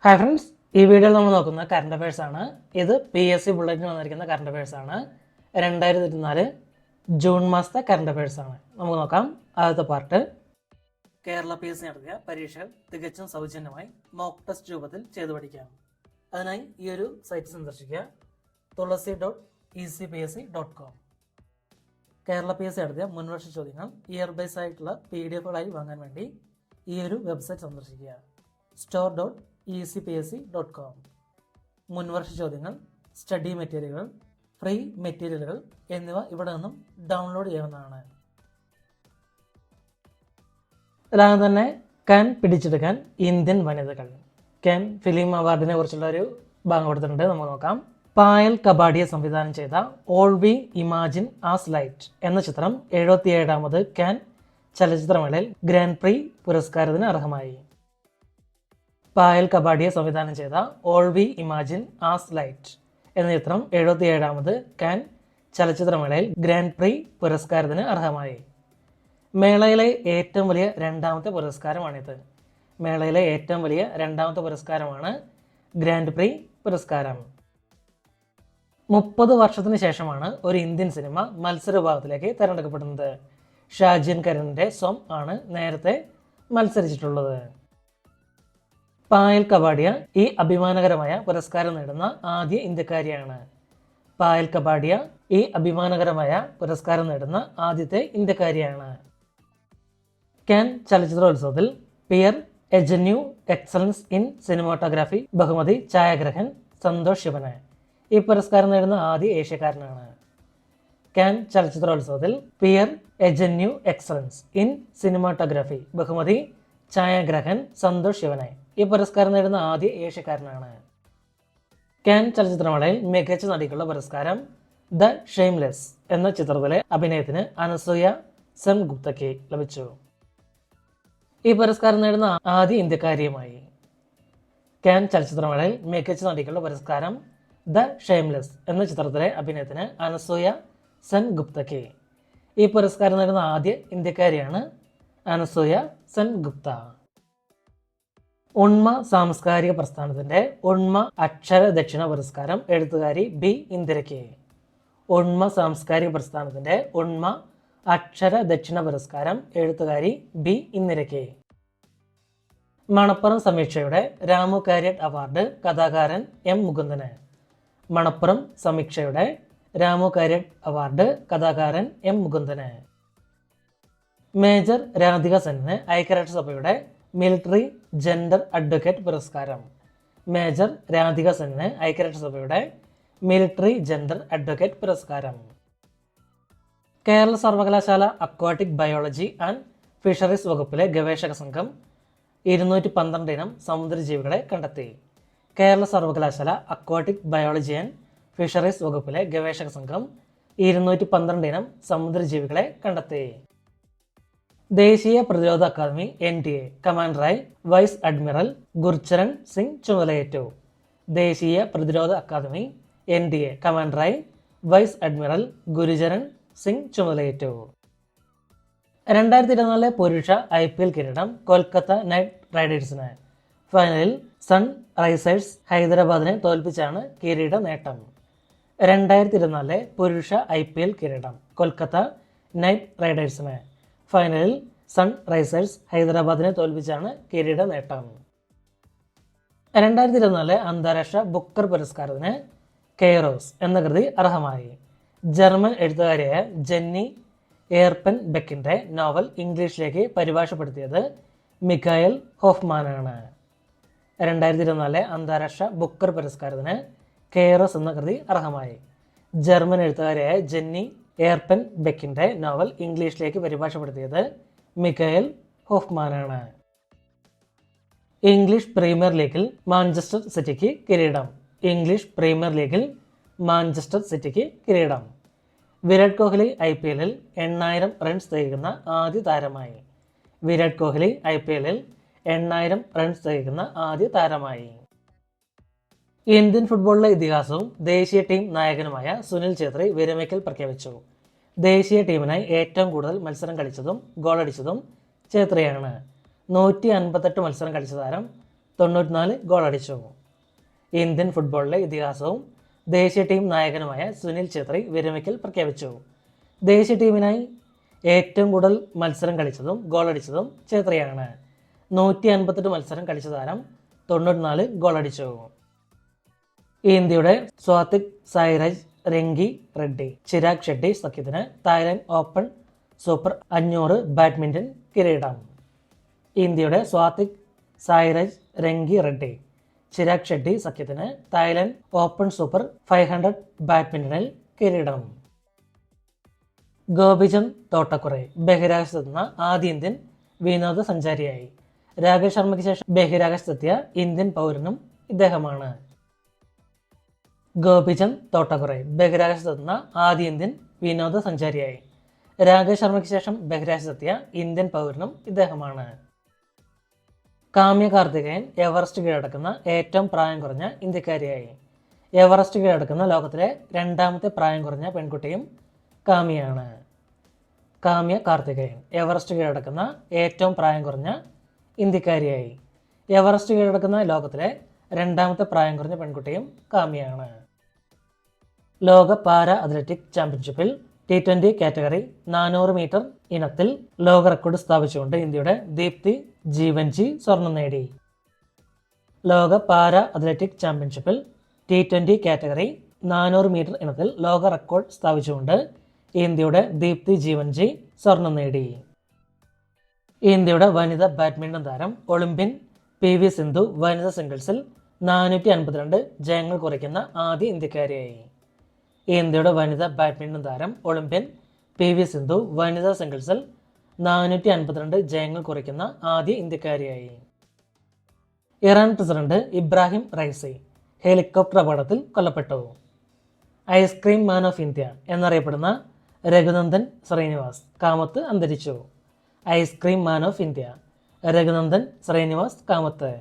Hi friends, ഈ വീഡിയോയിൽ നമ്മൾ നോക്കുന്ന കറണ്ട് അഫയേഴ്സ് ആണ്. ഇത് PSC ബുള്ളറ്റിന് വന്നിരിക്കുന്ന കറണ്ട് അഫയേഴ്സ് ആണ്. 2024 ജൂൺ മാസത്തെ കറണ്ട് അഫയേഴ്സ് ആണ്. നമുക്ക് നോക്കാം. ആദ്യത്തെ പാർട്ട്, കേരള PSC നടത്തിയ പരീക്ഷകൾ തികച്ചും സൗജന്യമായി മോക്ക് ടെസ്റ്റ് രൂപത്തിൽ ചെയ്തു പഠിക്കാം. അതിനായി ഈ ഒരു സൈറ്റ് സന്ദർശിക്കുക, tulasi.ecpsc.com. കേരള PSC നടത്തിയ മുൻവർഷ ചോദ്യങ്ങൾ ഇയർ ബൈസ് ആയിട്ടുള്ള PDF-കളായി വാങ്ങാൻ വേണ്ടി ഈ ഒരു വെബ്സൈറ്റ് സന്ദർശിക്കുക, store.ecpsc.com. മുൻവർഷ ചോദ്യങ്ങൾ, സ്റ്റഡി മെറ്റീരിയലുകൾ, ഫ്രീ മെറ്റീരിയലുകൾ എന്നിവ ഇവിടെ നിന്നും ഡൗൺലോഡ് ചെയ്യാവുന്നതാണ്. അല്ലാതെ തന്നെ കാൻ പിടിച്ചെടുക്കാൻ ഇന്ത്യൻ വനിതകൾ, കാൻ ഫിലിം അവാർഡിനെ കുറിച്ചുള്ള ഒരു ഭാഗം കൊടുത്തിട്ടുണ്ട്. നമുക്ക് നോക്കാം. പായൽ കബാഡിയെ സംവിധാനം ചെയ്ത all we imagine as light എന്ന ചിത്രം 77ാമത് കാൻ ചലച്ചിത്രമേളയിൽ ഗ്രാൻഡ് പ്രീ പുരസ്കാരത്തിന് അർഹമായി. പായൽ കബാഡിയെ സംവിധാനം ചെയ്ത all we imagine as light എന്ന ചിത്രം 77ാമത് കാൻ ചലച്ചിത്രമേളയിൽ ഗ്രാൻഡ് പ്രീ പുരസ്കാരത്തിന് അർഹമായി. മേളയിലെ ഏറ്റവും വലിയ രണ്ടാമത്തെ പുരസ്കാരമാണിത്. മേളയിലെ ഏറ്റവും വലിയ രണ്ടാമത്തെ പുരസ്കാരമാണ് ഗ്രാൻഡ് പ്രീ പുരസ്കാരം. 30 വർഷത്തിന് ശേഷമാണ് ഒരു ഇന്ത്യൻ സിനിമ മത്സര വിഭാഗത്തിലേക്ക് തിരഞ്ഞെടുക്കപ്പെടുന്നത്. ഷാജിൻ കരണിന്റെ സ്വം ആണ് നേരത്തെ മത്സരിച്ചിട്ടുള്ളത്. പായൽ കബാഡിയ ഈ അഭിമാനകരമായ പുരസ്കാരം നേടുന്ന ആദ്യ ഇന്ത്യക്കാരിയാണ്. പായൽ കബാഡിയ ഈ അഭിമാനകരമായ പുരസ്കാരം നേടുന്ന ആദ്യത്തെ ഇന്ത്യക്കാരിയാണ്. കാൻ ചലച്ചിത്രോത്സവത്തിൽ പിയർ എജന്യൂ എക്സലൻസ് ഇൻ സിനിമാറ്റോഗ്രാഫി ബഹുമതി ഛായാഗ്രഹൻ സന്തോഷ് ശിവന് ഈ പുരസ്കാരം നേടുന്ന ആദ്യ ഏഷ്യക്കാരനാണ്. കാൻ ചലച്ചിത്രോത്സവത്തിൽ പിയർ എജന്യൂ എക്സലൻസ് ഇൻ സിനിമാറ്റോഗ്രാഫി ബഹുമതി ഛായാഗ്രഹൻ സന്തോഷ് ശിവനെ ഈ പുരസ്കാരം നേടുന്ന ആദ്യ ഏഷ്യക്കാരനാണ്. കാൻ ചലച്ചിത്രമേളയിൽ മികച്ച നടിക്കുള്ള പുരസ്കാരം ദ ഷെയിംലെസ് എന്ന ചിത്രത്തിലെ അഭിനയത്തിന് അനസൂയ സെൻഗുപ്തയ്ക്ക് ലഭിച്ചു. ഈ പുരസ്കാരം നേടുന്ന ആദ്യ ഇന്ത്യക്കാരിയുമായി. കാൻ ചലച്ചിത്രമേളയിൽ മികച്ച നടിക്കുള്ള പുരസ്കാരം ദ ഷെയിംലെസ് എന്ന ചിത്രത്തിലെ അഭിനയത്തിന് അനസൂയ സെൻഗുപ്തയ്ക്ക്. ഈ പുരസ്കാരം നേടുന്ന ആദ്യ ഇന്ത്യക്കാരിയാണ് അനസൂയ സെൻഗുപ്ത. ഉണ്മ സാംസ്കാരിക പ്രസ്ഥാനത്തിന്റെ ഉണ്മ അക്ഷര ദക്ഷിണ പുരസ്കാരം എഴുത്തുകാരി ബി ഇന്ദിരയ്ക്ക്. ഉണ്മ സാംസ്കാരിക പ്രസ്ഥാനത്തിന്റെ ഉണ്മ അക്ഷര ദക്ഷിണ പുരസ്കാരം എഴുത്തുകാരി ബി ഇന്ദിരയ്ക്ക്. മണപ്പുറം സമീക്ഷയുടെ രാമു കാര്യറ്റ് അവാർഡ് കഥാകാരൻ M മുകുന്ദന്. മണപ്പുറം സമീക്ഷയുടെ രാമു കാര്യറ്റ് അവാർഡ് കഥാകാരൻ M മുകുന്ദന്. മേജർ രാധിക സെന്നിന് ഐക്യരാഷ്ട്രസഭയുടെ മിലിറ്ററി ജെൻഡർ അഡ്വക്കേറ്റ് പുരസ്കാരം. മേജർ രാധിക സെന്നിന് ഐക്യരാഷ്ട്രസഭയുടെ മിലിറ്ററി ജെൻഡർ അഡ്വക്കേറ്റ് പുരസ്കാരം. കേരള സർവകലാശാല അക്വാട്ടിക് ബയോളജി ആൻഡ് ഫിഷറീസ് വകുപ്പിലെ ഗവേഷക സംഘം 212 ഇനം സമുദ്രജീവികളെ കണ്ടെത്തി. കേരള സർവകലാശാല അക്വാട്ടിക് ബയോളജി ആൻഡ് ഫിഷറീസ് വകുപ്പിലെ ഗവേഷക സംഘം 212 ഇനം സമുദ്രജീവികളെ കണ്ടെത്തി. ദേശീയ പ്രതിരോധ അക്കാദമി NDA കമാൻഡറായി വൈസ് അഡ്മിറൽ ഗുർചരൺ സിംഗ് ചുമതലയേറ്റു. ദേശീയ പ്രതിരോധ അക്കാദമി NDA കമാൻഡറായി വൈസ് അഡ്മിറൽ ഗുരുചരൺ സിംഗ് ചുമതലയേറ്റു. 2024 പുരുഷ IPL കിരീടം കൊൽക്കത്ത നൈറ്റ് റൈഡേഴ്സിന്. ഫൈനലിൽ സൺ റൈസേഴ്സ് ഹൈദരാബാദിനെ തോൽപ്പിച്ചാണ് കിരീട നേട്ടം. 2024 പുരുഷ IPL കിരീടം കൊൽക്കത്ത നൈറ്റ് റൈഡേഴ്സിന്. ഫൈനലിൽ സൺ റൈസേഴ്സ് ഹൈദരാബാദിനെ തോൽപ്പിച്ചാണ് കിരീട നേട്ടം. 2024 അന്താരാഷ്ട്ര ബുക്കർ പുരസ്കാരത്തിന് കെയ്റോസ് എന്ന കൃതി അർഹമായി. ജർമ്മൻ എഴുത്തുകാരിയായ ജെന്നി എയർപെൻ ബെക്കിന്റെ നോവൽ ഇംഗ്ലീഷിലേക്ക് പരിഭാഷപ്പെടുത്തിയത് മിഖായൽ ഹോഫ്മാനാണ്. 2024 അന്താരാഷ്ട്ര ബുക്കർ പുരസ്കാരത്തിന് കെയ്റോസ് എന്ന കൃതി അർഹമായി. ജർമ്മൻ എഴുത്തുകാരിയായ ജെന്നി എയർപെൻ ബെക്കിന്റെ നോവൽ ഇംഗ്ലീഷിലേക്ക് പരിഭാഷപ്പെടുത്തിയത് മിഖായൽ ഹോഫ്മാനാണ്. ഇംഗ്ലീഷ് പ്രീമിയർ ലീഗിൽ മാഞ്ചസ്റ്റർ സിറ്റിക്ക് കിരീടം. ഇംഗ്ലീഷ് പ്രീമിയർ ലീഗിൽ മാഞ്ചസ്റ്റർ സിറ്റിക്ക് കിരീടം. വിരാട് കോഹ്ലി IPLൽ 8000 റൺസ് തികയ്ക്കുന്ന ആദ്യ താരമായി. വിരാട് കോഹ്ലി IPLൽ 8000 റൺസ് തികയ്ക്കുന്ന ആദ്യ താരമായി. ഇന്ത്യൻ ഫുട്ബോളിലെ ഇതിഹാസവും ദേശീയ ടീം നായകനുമായ സുനിൽ ഛേത്രി വിരമിക്കൽ പ്രഖ്യാപിച്ചു. ദേശീയ ടീമിനായി ഏറ്റവും കൂടുതൽ മത്സരം കളിച്ചതും ഗോളടിച്ചതും ഛേത്രിയാണ്. 158 മത്സരം കളിച്ച താരം 94 ഗോൾ അടിച്ചു. ഇന്ത്യൻ ഫുട്ബോളിലെ ഇതിഹാസവും ദേശീയ ടീം നായകനുമായ സുനിൽ ഛേത്രി വിരമിക്കൽ പ്രഖ്യാപിച്ചു. ദേശീയ ടീമിനായി ഏറ്റവും കൂടുതൽ മത്സരം കളിച്ചതും ഗോളടിച്ചതും ഛേത്രിയാണ്. 158 മത്സരം കളിച്ച താരം 94 ഗോളടിച്ചു. ഇന്ത്യയുടെ സ്വാതിക് സായിരാജ് രംഗി റെഡ്ഡി ചിരാഗ് ഷെട്ടി സഖ്യത്തിന് തായ്ലൻഡ് ഓപ്പൺ സൂപ്പർ 500 ബാഡ്മിൻ്റൺ കിരീടം. ഇന്ത്യയുടെ സ്വാതിക് സായിരാജ് രംഗി റെഡ്ഡി ചിരാഗ് ഷെട്ടി സഖ്യത്തിന് തായ്ലൻഡ് ഓപ്പൺ സൂപ്പർ 500 ബാഡ്മിൻ്റണിൽ കിരീടം. ഗോപിചന്ദ് തോട്ടക്കുറെ ബഹിരാകാശത്തെത്തുന്ന ആദ്യ ഇന്ത്യൻ വിനോദസഞ്ചാരിയായി. രാകേഷ് ശർമ്മയ്ക്ക് ശേഷം ബഹിരാകാശത്തെത്തിയ ഇന്ത്യൻ പൗരനും ഇദ്ദേഹമാണ്. ഗോപിചന്ദ് തോട്ടക്കുറെ ബഹിരാകാശത്തെത്തുന്ന ആദ്യ ഇന്ത്യൻ വിനോദസഞ്ചാരിയായി. രാകേഷ് ശർമ്മയ്ക്ക് ശേഷം ബഹിരാകാശത്തെത്തിയ ഇന്ത്യൻ പൗരനും ഇദ്ദേഹമാണ്. കാമ്യ കാർത്തികേയൻ എവറസ്റ്റ് കീഴടക്കുന്ന ഏറ്റവും പ്രായം കുറഞ്ഞ ഇന്ത്യക്കാരിയായി. എവറസ്റ്റ് കീഴടക്കുന്ന ലോകത്തിലെ രണ്ടാമത്തെ പ്രായം കുറഞ്ഞ പെൺകുട്ടിയും കാമ്യയാണ്. കാമ്യ കാർത്തികേയൻ എവറസ്റ്റ് കീഴടക്കുന്ന ഏറ്റവും പ്രായം കുറഞ്ഞ ഇന്ത്യക്കാരിയായി. എവറസ്റ്റ് കീഴടക്കുന്ന ലോകത്തിലെ രണ്ടാമത്തെ പ്രായം കുറഞ്ഞ പെൺകുട്ടിയും കാമ്യയാണ്. ലോക പാരാ അത്ലറ്റിക് ചാമ്പ്യൻഷിപ്പിൽ T20 കാറ്റഗറി 400 മീറ്റർ ഇനത്തിൽ ലോക റെക്കോർഡ് സ്ഥാപിച്ചുകൊണ്ട് ഇന്ത്യയുടെ ദീപ്തി ജീവൻജി സ്വർണം നേടി. ലോക പാരാ അത്ലറ്റിക് ചാമ്പ്യൻഷിപ്പിൽ T20 കാറ്റഗറി 400 മീറ്റർ ഇനത്തിൽ ലോക റെക്കോർഡ് സ്ഥാപിച്ചുകൊണ്ട് ഇന്ത്യയുടെ ദീപ്തി ജീവൻജി സ്വർണം നേടി. ഇന്ത്യയുടെ വനിതാ ബാഡ്മിൻ്റൺ താരം ഒളിമ്പ്യൻ PV സിന്ധു വനിതാ സിംഗിൾസിൽ 452 ജയങ്ങൾ കുറിക്കുന്ന ആദ്യ ഇന്ത്യക്കാരിയായി. ഇന്ത്യയുടെ വനിതാ ബാഡ്മിൻ്റൺ താരം ഒളിമ്പ്യൻ PV സിന്ധു വനിതാ സിംഗിൾസിൽ 452 ജയങ്ങൾ കുറിക്കുന്ന ആദ്യ ഇന്ത്യക്കാരിയായി. Iran president Ibrahim Raisi helicopter അപകടത്തിൽ കൊല്ലപ്പെട്ടു. ഐസ്ക്രീം മാൻ ഓഫ് ഇന്ത്യ എന്നറിയപ്പെടുന്ന രഘുനന്ദൻ ശ്രീനിവാസ് കാമത്ത് അന്തരിച്ചു. Ice cream man of India Raghunandan Srinivas Kamath.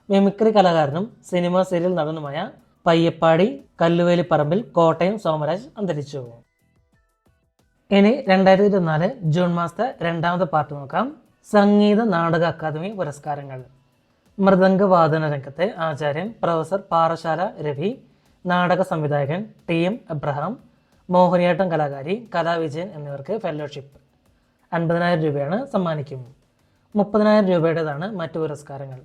Mimicry കലാകാരനും സിനിമാ സീരിയൽ നടനുമായ പയ്യപ്പാടി കല്ലുവേലിപ്പറമ്പിൽ കോട്ടയം സോമരാജ് അന്തരിച്ചു. ഇനി 2024 ജൂൺ മാസത്തെ രണ്ടാമത്തെ പാർട്ട് നോക്കാം. സംഗീത നാടക അക്കാദമി പുരസ്കാരങ്ങൾ. മൃദംഗവാദന രംഗത്തെ ആചാര്യൻ പ്രൊഫസർ പാറശാല രവി, നാടക സംവിധായകൻ TM എബ്രഹാം, മോഹിനിയാട്ടം കലാകാരി കലാവിജയൻ എന്നിവർക്ക് ഫെലോഷിപ്പ് 50,000 രൂപയാണ് സമ്മാനിക്കും. 30,000 രൂപയുടേതാണ് മറ്റു പുരസ്കാരങ്ങൾ.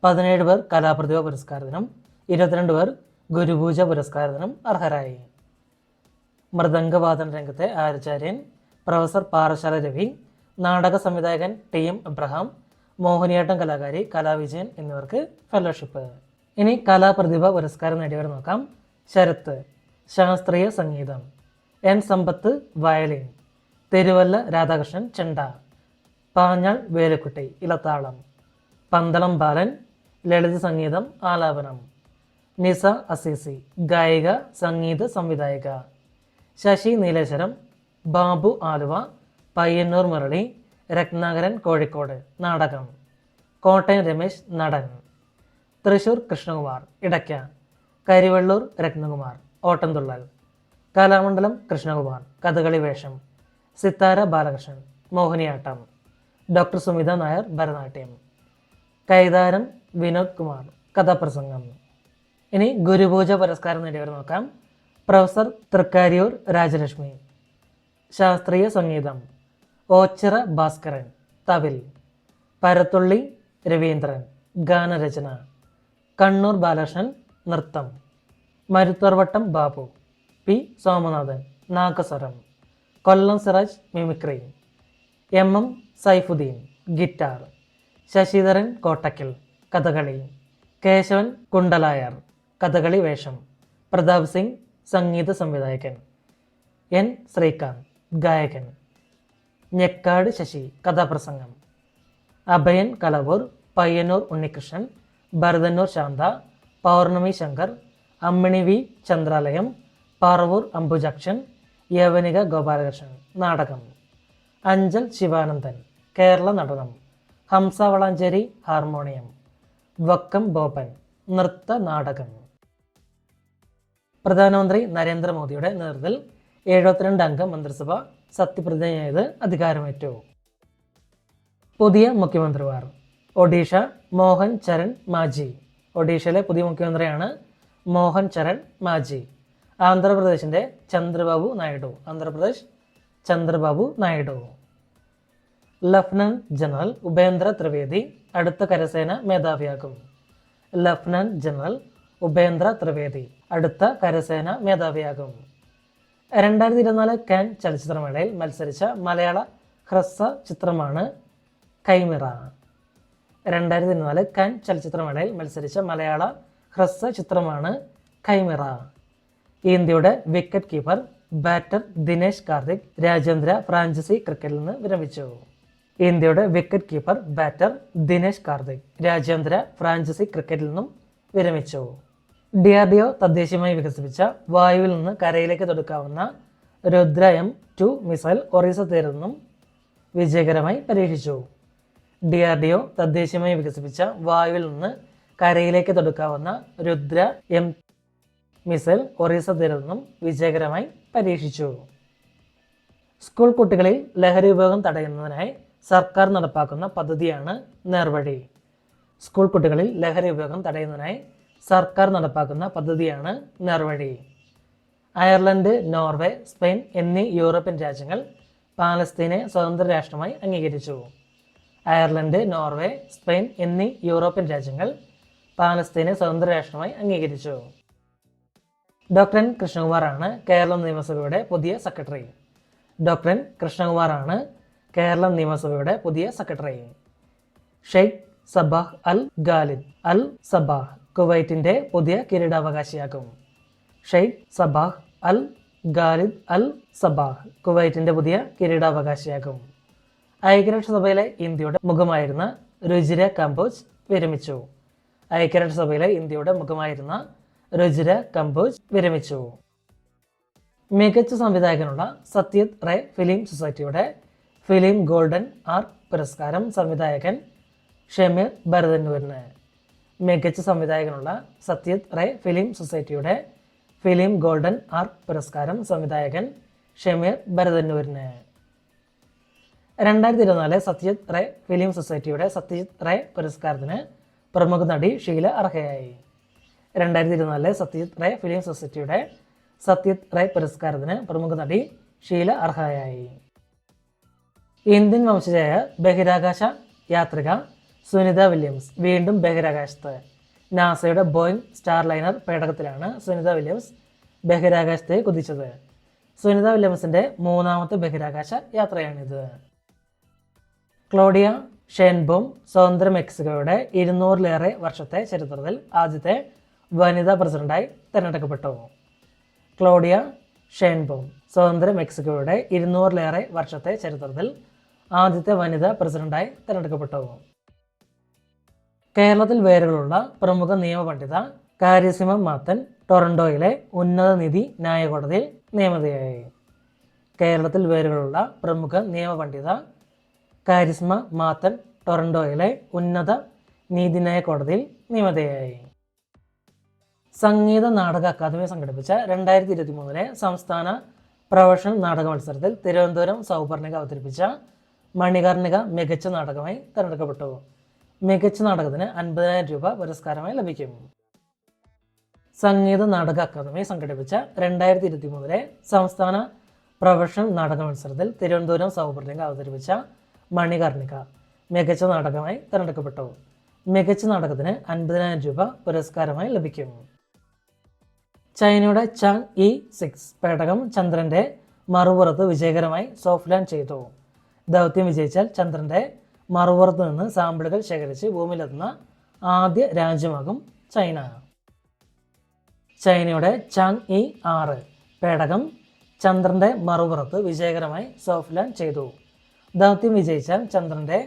17 പേർ കലാപ്രതിഭ പുരസ്കാരത്തിനും 22 പേർ ഗുരുപൂജ പുരസ്കാരത്തിനും അർഹരായി. മൃദംഗവാദന രംഗത്തെ ആചാര്യൻ പ്രൊഫസർ പാറശാല രവി, നാടക സംവിധായകൻ TM എബ്രഹാം, മോഹിനിയാട്ടം കലാകാരി കലാവിജയൻ എന്നിവർക്ക് ഫെലോഷിപ്പ്. ഇനി കലാപ്രതിഭ പുരസ്കാരം നേടിയവർ നോക്കാം. ശരത്ത് ശാസ്ത്രീയ സംഗീതം, N സമ്പത്ത് വയലിൻ, തിരുവല്ല രാധാകൃഷ്ണൻ ചെണ്ട, പാഞ്ഞാൾ വേലുക്കുട്ടി ഇലത്താളം, പന്തളം ബാലൻ ലളിത സംഗീതം ആലാപനം, നിസ അസീസി ഗായിക സംഗീത സംവിധായിക, ശശി നീലേശ്വരം, ബാബു ആലുവ, പയ്യന്നൂർ മുരളി, രത്നാകരൻ കോഴിക്കോട് നാടകം, കോട്ടയം രമേശ് നടൻ, തൃശൂർ കൃഷ്ണകുമാർ ഇടയ്ക്ക, കരിവള്ളൂർ രത്നകുമാർ ഓട്ടംതുള്ളൽ, കലാമണ്ഡലം കൃഷ്ണകുമാർ കഥകളി വേഷം, സിത്താര ബാലകൃഷ്ണൻ മോഹിനിയാട്ടം, ഡോക്ടർ സുമിത നായർ ഭരതനാട്യം, കൈതാരം വിനോദ് കുമാർ കഥാപ്രസംഗം. ഇനി ഗുരുപൂജ പുരസ്കാരം നേടിയവർ നോക്കാം. പ്രൊഫസർ തൃക്കാരിയൂർ രാജലക്ഷ്മി, ശാസ്ത്രീയ സംഗീതം, ഓച്ചിറ ഭാസ്കരൻ തവിൽ, പരത്തുള്ളി രവീന്ദ്രൻ ഗാനരചന, കണ്ണൂർ ബാലകൃഷ്ണൻ നൃത്തം, മരുത്തോർവട്ടം ബാബു, P സോമനാഥൻ നാഗസ്വരം, Kollam Siraj mimicry, MM Saifuddin guitar, Sasidharan Kottakkal Kathakali, Keshavan Kundalayar Kathakali വേഷം, പ്രതാപ് സിംഗ് സംഗീത സംവിധായകൻ, N ശ്രീകാന്ത് ഗായകൻ, ഞെക്കാട് ശശി കഥാപ്രസംഗം, അഭയൻ കലവൂർ, പയ്യന്നൂർ ഉണ്ണികൃഷ്ണൻ, ഭരതന്നൂർ ശാന്ത, പൗർണമി ശങ്കർ, അമ്മിണി V ചന്ദ്രാലയം, പാറവൂർ അംബുജാക്ഷൻ, യവനിക ഗോപാലകൃഷ്ണൻ നാടകം, അഞ്ചൽ ശിവാനന്ദൻ കേരള നടനം, ഹംസ വളാഞ്ചേരി ഹാർമോണിയം, വക്കം ബോബൻ നൃത്ത നാടകം. പ്രധാനമന്ത്രി നരേന്ദ്രമോദിയുടെ നേതൃത്വത്തിൽ 72 അംഗ മന്ത്രിസഭ സത്യപ്രതിജ്ഞ ചെയ്ത് അധികാരമേറ്റു. പുതിയ മുഖ്യമന്ത്രിമാർ: ഒഡീഷ മോഹൻ ചരൺ മാജി. ഒഡീഷയിലെ പുതിയ മുഖ്യമന്ത്രിയാണ് മോഹൻ ചരൺ മാജി. ആന്ധ്രാപ്രദേശിൻ്റെ ചന്ദ്രബാബു നായിഡു. ആന്ധ്രാപ്രദേശ് ചന്ദ്രബാബു നായിഡു. ലഫ്റ്റനന്റ് ജനറൽ ഉപേന്ദ്ര ത്രിവേദി അടുത്ത കരസേന മേധാവിയാകും. ലഫ്റ്റനന്റ് ജനറൽ ഉപേന്ദ്ര ത്രിവേദി അടുത്ത കരസേന മേധാവിയാകും. 2024 കാൻ ചലച്ചിത്രമേളയിൽ മത്സരിച്ച മലയാള ഹ്രസ്വ ചിത്രമാണ് കൈമിറ. 2024 കാൻ ചലച്ചിത്രമേളയിൽ മത്സരിച്ച മലയാള ഹ്രസ്വ ചിത്രമാണ് കൈമിറ. ഇന്ത്യയുടെ wicket keeper batter Dinesh Karthik രാജ്യാന്തര ഫ്രാഞ്ചൈസി ക്രിക്കറ്റിൽ നിന്ന് വിരമിച്ചു. ഇന്ത്യയുടെ wicket keeper batter Dinesh Karthik രാജ്യാന്തര ഫ്രാഞ്ചൈസി ക്രിക്കറ്റിൽ നിന്നും വിരമിച്ചു. DRDO തദ്ദേശീയമായി വികസിപ്പിച്ച വായുവിൽ നിന്ന് കരയിലേക്ക് തൊടുക്കാവുന്ന രുദ്ര M2 മിസൈൽ ഒറീസ തീരത്തു നിന്നും വിജയകരമായി പരീക്ഷിച്ചു. DRDO തദ്ദേശീയമായി വികസിപ്പിച്ച വായുവിൽ നിന്ന് കരയിലേക്ക് തൊടുക്കാവുന്ന രുദ്ര M മിസൈൽ ഒറീസ തീരത്തു നിന്നും വിജയകരമായി പരീക്ഷിച്ചു. സ്കൂൾ കുട്ടികളിൽ ലഹരി ഉപയോഗം തടയുന്നതിനായി സർക്കാർ നടപ്പാക്കുന്ന പദ്ധതിയാണ് നേർവഴി. സ്കൂൾ കുട്ടികളിൽ ലഹരി ഉപയോഗം തടയുന്നതിനായി സർക്കാർ നടപ്പാക്കുന്ന പദ്ധതിയാണ് നേർവഴി. അയർലൻഡ്, നോർവേ, സ്പെയിൻ എന്നീ യൂറോപ്യൻ രാജ്യങ്ങൾ പാലസ്തീനെ സ്വതന്ത്ര രാഷ്ട്രമായി അംഗീകരിച്ചു. അയർലൻഡ്, നോർവേ, സ്പെയിൻ എന്നീ യൂറോപ്യൻ രാജ്യങ്ങൾ പാലസ്തീനെ സ്വതന്ത്ര രാഷ്ട്രമായി അംഗീകരിച്ചു. ഡോക്ടർ എൻ കൃഷ്ണകുമാറാണ് കേരള നിയമസഭയുടെ പുതിയ സെക്രട്ടറി. ഡോക്ടർ എൻ കൃഷ്ണകുമാറാണ് കേരള നിയമസഭയുടെ പുതിയ സെക്രട്ടറി. ഷെയ്ഖ് സബാഹ് അൽ ഖാലിദ് അൽ സബാഹ് കുവൈറ്റിന്റെ പുതിയ കിരീടാവകാശിയാകും. ഷെയ്ഖ് സബാഹ് അൽ ഖാലിദ് അൽ സബാഹ് കുവൈറ്റിന്റെ പുതിയ കിരീടാവകാശിയാകും. ഐക്യരാഷ്ട്രസഭയിലെ ഇന്ത്യയുടെ മുഖമായിരുന്ന രുചിര കംബോജ് വിരമിച്ചു. ഐക്യരാഷ്ട്രസഭയിലെ ഇന്ത്യയുടെ മുഖമായിരുന്ന രുചിര കംബോജ് വിരമിച്ചു. മികച്ച സംവിധായകനുള്ള സത്യജിത് റേ ഫിലിം സൊസൈറ്റിയുടെ ഫിലിം ഗോൾഡൻ ആർക്ക് പുരസ്കാരം സംവിധായകൻ ഷമീർ ഭരതന്നൂരിന്. മികച്ച സംവിധായകനുള്ള സത്യജിത് റേ ഫിലിം സൊസൈറ്റിയുടെ ഫിലിം ഗോൾഡൻ ആർക്ക് പുരസ്കാരം സംവിധായകൻ ഷമീർ ഭരതന്നൂരിന്. 2024 സത്യജിത് റേ ഫിലിം സൊസൈറ്റിയുടെ സത്യജിത് റേ പുരസ്കാരത്തിന് പ്രമുഖ നടി ഷീല അർഹയായി. 2024 സത്യജിത് റേ ഫിലിം സൊസൈറ്റിയുടെ സത്യജിത് റേ പുരസ്കാരത്തിന് പ്രമുഖ നടി ഷീല അർഹയായി. ഇന്ത്യൻ വംശജയായ ബഹിരാകാശ യാത്രിക സുനിത വില്യംസ് വീണ്ടും ബഹിരാകാശത്ത്. നാസയുടെ ബോയിങ് സ്റ്റാർലൈനർ പേടകത്തിലാണ് സുനിത വില്യംസ് ബഹിരാകാശത്തെ കുതിച്ചത്. സുനിത വില്യംസിന്റെ 3ാമത്തെ ബഹിരാകാശ യാത്രയാണിത്. ക്ലോഡിയ ഷെയ്ൻബോം സ്വതന്ത്ര മെക്സിക്കോയുടെ 200-ലേറെ വർഷത്തെ ചരിത്രത്തിൽ ആദ്യത്തെ വനിതാ പ്രസിഡന്റായി തിരഞ്ഞെടുക്കപ്പെട്ടു. ക്ലോഡിയ ഷെയ്ൻബോം സ്വതന്ത്ര മെക്സിക്കോയുടെ 200-ലേറെ വർഷത്തെ ചരിത്രത്തിൽ ആദ്യത്തെ വനിതാ പ്രസിഡന്റായി തിരഞ്ഞെടുക്കപ്പെട്ടു. കേരളത്തിൽ വേരുകളുള്ള പ്രമുഖ നിയമപണ്ഡിത കാരിസിമ മാത്തൻ ടൊറന്റോയിലെ ഉന്നത നീതി ന്യായകോടതിയിൽ നിയമിതയായി. കേരളത്തിൽ വേരുകളുള്ള പ്രമുഖ നിയമപണ്ഡിത കാരിസ്മ മാത്തൻ ടൊറന്റോയിലെ ഉന്നത നീതിന്യായ കോടതിയിൽ നിയമിതയായി. സംഗീത നാടക അക്കാദമി സംഘടിപ്പിച്ച 2023 സംസ്ഥാന പ്രൊഫഷണൽ നാടക മത്സരത്തിൽ തിരുവനന്തപുരം സൗപർണിക അവതരിപ്പിച്ച മണികർണിക മികച്ച നാടകമായി തിരഞ്ഞെടുക്കപ്പെട്ടു. മികച്ച നാടകത്തിന് 50,000 രൂപ പുരസ്കാരമായി ലഭിക്കും. സംഗീത നാടക അക്കാദമി സംഘടിപ്പിച്ച 2023 സംസ്ഥാന പ്രൊഫഷണൽ നാടക മത്സരത്തിൽ തിരുവനന്തപുരം സൗപർണിക അവതരിപ്പിച്ച മണികർണിക മികച്ച നാടകമായി തിരഞ്ഞെടുക്കപ്പെട്ടു. മികച്ച നാടകത്തിന് 50,000 രൂപ പുരസ്കാരമായി ലഭിക്കും. ചൈനയുടെ ചാങ് E6 പേടകം ചന്ദ്രന്റെ മറുപുറത്ത് വിജയകരമായി സോഫ്റ്റ് ലാൻഡ് ചെയ്തു. ദൗത്യം വിജയിച്ചാൽ ചന്ദ്രന്റെ മറുപുറത്ത് നിന്ന് സാമ്പിളുകൾ ശേഖരിച്ച് ഭൂമിയിലെത്തുന്ന ആദ്യ രാജ്യമാകും ചൈന. ചൈനയുടെ ചാങ് E6 പേടകം ചന്ദ്രന്റെ മറുപുറത്ത് വിജയകരമായി സോഫ്റ്റ് ലാൻഡ് ചെയ്തു. ദൗത്യം വിജയിച്ചാൽ ചന്ദ്രന്റെ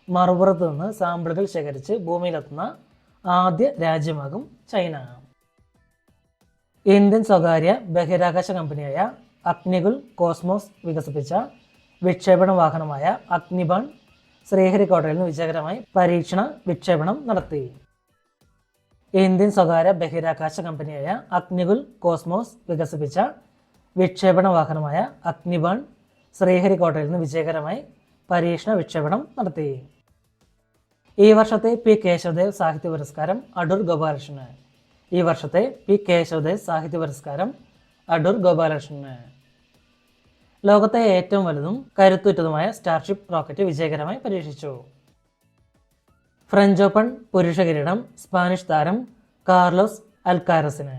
മറുപുറത്ത് നിന്ന് സാമ്പിളുകൾ ശേഖരിച്ച് ഭൂമിയിലെത്തുന്ന ആദ്യ രാജ്യമാകും ചൈന. ഇന്ത്യൻ സ്വകാര്യ ബഹിരാകാശ കമ്പനിയായ അഗ്നികുൽ കോസ്മോസ് വികസിപ്പിച്ച വിക്ഷേപണ വാഹനമായ അഗ്നിബാൺ ശ്രീഹരിക്കോട്ടയിൽ നിന്ന് വിജയകരമായി പരീക്ഷണ വിക്ഷേപണം നടത്തി. ഇന്ത്യൻ സ്വകാര്യ ബഹിരാകാശ കമ്പനിയായ അഗ്നികുൽ കോസ്മോസ് വികസിപ്പിച്ച വിക്ഷേപണ വാഹനമായ അഗ്നിബാൺ ശ്രീഹരിക്കോട്ടയിൽ നിന്ന് വിജയകരമായി പരീക്ഷണ വിക്ഷേപണം നടത്തി. ഈ വർഷത്തെ പി കേശവദേവ് സാഹിത്യ പുരസ്കാരം അടൂർ ഗോപാലകൃഷ്ണന്. ഈ വർഷത്തെ പി കേശവദേവ് സാഹിത്യ പുരസ്കാരം അടൂർ ഗോപാലകൃഷ്ണന്. ലോകത്തെ ഏറ്റവും വലുതും കരുത്തുറ്റതുമായ സ്റ്റാർഷിപ്പ് റോക്കറ്റ് വിജയകരമായി പരീക്ഷിച്ചു. ഫ്രഞ്ച് ഓപ്പൺ പുരുഷ കിരീടം സ്പാനിഷ് താരം കാർലോസ് അൽക്കാരസിന്.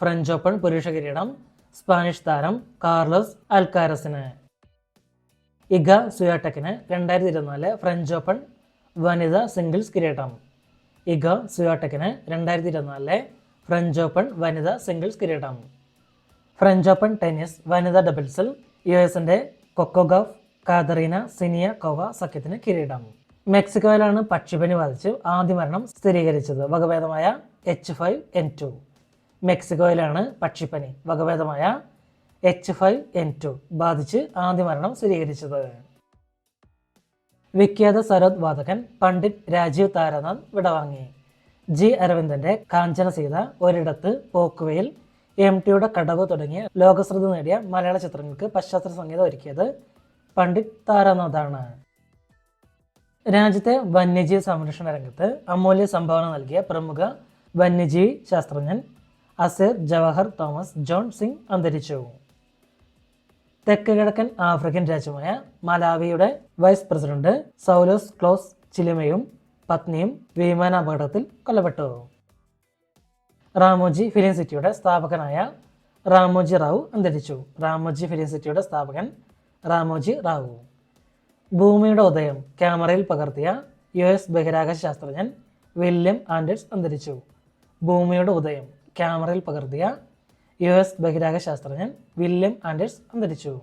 ഫ്രഞ്ച് ഓപ്പൺ പുരുഷ കിരീടം സ്പാനിഷ് താരം കാർലോസ് അൽക്കാരസിന്. ഇഗ സ്വിയാടെക്കിന് 2024 ഫ്രഞ്ച് ഓപ്പൺ വനിതാ സിംഗിൾസ് കിരീടം. ഇഗ സ്വിയാടെക്കിന് 2024 ഫ്രഞ്ച് ഓപ്പൺ വനിതാ സിംഗിൾസ് കിരീടം. ഫ്രഞ്ച് ഓപ്പൺ ടെന്നീസ് വനിതാ ഡബിൾസിൽ യുഎസിന്റെ കൊക്കോഗോഫ് കാതറീന സിനിയക്കോവ സഖ്യത്തിന് കിരീടം. മെക്സിക്കോയിലാണ് പക്ഷിപ്പനി ബാധിച്ച് ആദ്യ മരണം സ്ഥിരീകരിച്ചത്. വകഭേദമായ H5N2. മെക്സിക്കോയിലാണ് പക്ഷിപ്പനി വകഭേദമായ H5N2 ബാധിച്ച് ആദ്യ മരണം സ്ഥിരീകരിച്ചത്. വിഖ്യാത സരോദ് വാദകൻ പണ്ഡിറ്റ് രാജീവ് താരാനാഥ് വിടവാങ്ങി. ജി അരവിന്ദന്റെ കാഞ്ചന സീത, ഒരിടത്ത്, പോക്കുവെയിൽ, MTയുടെ കടവ് തുടങ്ങിയ ലോകശ്രദ്ധ നേടിയ മലയാള ചിത്രങ്ങൾക്ക് പശ്ചാത്തല സംഗീതം ഒരുക്കിയത് പണ്ഡിറ്റ് താരാനാഥാണ്. രാജ്യത്തെ വന്യജീവി സംരക്ഷണ രംഗത്ത് അമൂല്യ സംഭാവന നൽകിയ പ്രമുഖ വന്യജീവി ശാസ്ത്രജ്ഞൻ Asir Jawahar Thomas John Singh അന്തരിച്ചു. തെക്ക് കിഴക്കൻ ആഫ്രിക്കൻ രാജ്യമായ മലാവിയുടെ വൈസ് പ്രസിഡന്റ് സൗലോസ് ക്ലോസ് ചിലിമയും പത്നിയും വിമാനാപകടത്തിൽ കൊല്ലപ്പെട്ടു. റാമോജി ഫിലിം സിറ്റിയുടെ സ്ഥാപകനായ റാമോജി റാവു അന്തരിച്ചു. റാമോജി ഫിലിം സിറ്റിയുടെ സ്ഥാപകൻ റാമോജി റാവു. ഭൂമിയുടെ ഉദയം ക്യാമറയിൽ പകർത്തിയ US ബഹിരാകാശ ശാസ്ത്രജ്ഞൻ വില്യം ആൻഡേഴ്സ് അന്തരിച്ചു. ഭൂമിയുടെ ഉദയം ക്യാമറയിൽ പകർത്തിയ US ബഹിരാകാശ ശാസ്ത്രജ്ഞൻ വില്യം ആൻഡേഴ്സ് അന്തരിച്ചു.